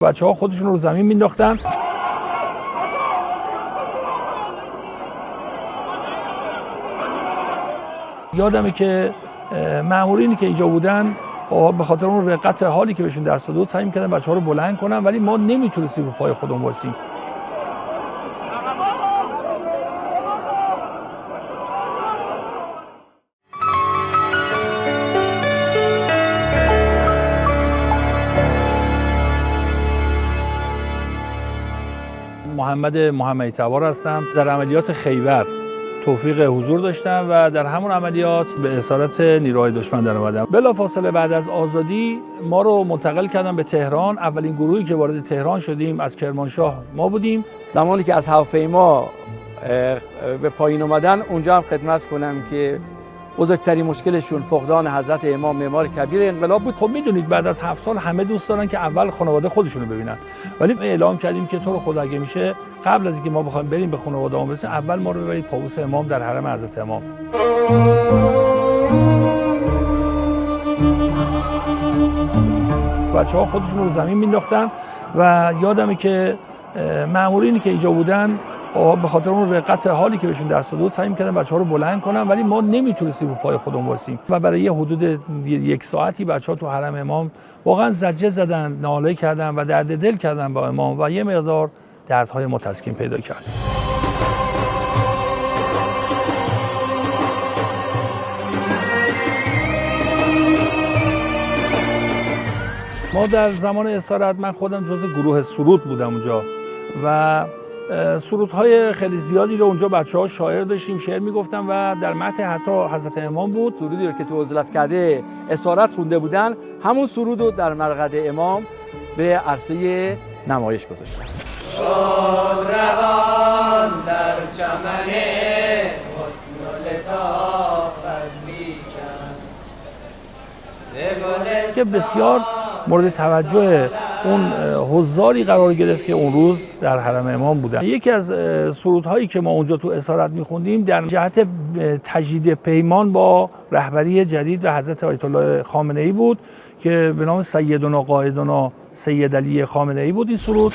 بچه‌ها خودشون رو زمین مینداختن. یادمه که مامورینی که اینجا بودن خب به خاطر اون رقت حالی که بهشون دست داده بود سعی می‌کردن بچه‌ها رو بلند کنن، ولی ما نمیتونستیم رو پای خودمون وایسیم. محمدی تبار هستم. در عملیات خیبر توفیق حضور داشتم و در همون عملیات به اسارت نیروهای دشمن در اومدم. بلافاصله بعد از آزادی ما رو منتقل کردن به تهران. اولین گروهی که وارد تهران شدیم از کرمانشاه ما بودیم. زمانی که از هواپیما به پایین اومدن اونجا هم خدمت کنم که بزرگترین مشکلشون فقدان حضرت امام معمار کبیر انقلاب بود. خب میدونید بعد از 7 سال همه دوست دارن که اول خانواده خودشونو ببینن، ولی اعلام کردیم که تو رو خدا اگه میشه قبل از اینکه ما بخوایم بریم به خانواده‌مون برسیم اول ما رو ببرید پابوس امام در حرم حضرت امام. بچه‌ها خودشون رو زمین مینداختن و یادمه که مامورینی که اینجا بودن خب به خاطر اون رقت حالی که بهشون دست داده بود سعی می‌کردن بچه‌ها رو بلند کنن، ولی ما نمیتونستیم رو پای خودمون وایسیم و برای یه حدود 1 ساعتی بچه‌ها تو حرم امام واقعا زجه زدن، ناله کردن و درد دل کردن با امام و یه مقدار دردهای ما تسکین پیدا کرد. ما در زمان اسارت من خودم جزء گروه سرود بودم اونجا و سرودهای خیلی زیادی رو اونجا بچه‌ها شاعر داشتیم، شعر میگفتن و در متن حتی حضرت امام بود. سرودی رو که تو عزلت کرده اسارت خونده بودن همون سرود رو در مرقد امام به عرصه نمایش گذاشتن. شد روان در چمن حسن و لطافت بیکن که بسیار مورد توجه اون حضاری قرار گرفت که اون روز در حرم امام بودن. یکی از سرودهایی که ما اونجا تو اسارت میخوندیم در جهت تجدید پیمان با رهبری جدید و حضرت آیت الله خامنه ای بود که به نام سیدنا قائدنا سید علی خامنه ای بود این سرود.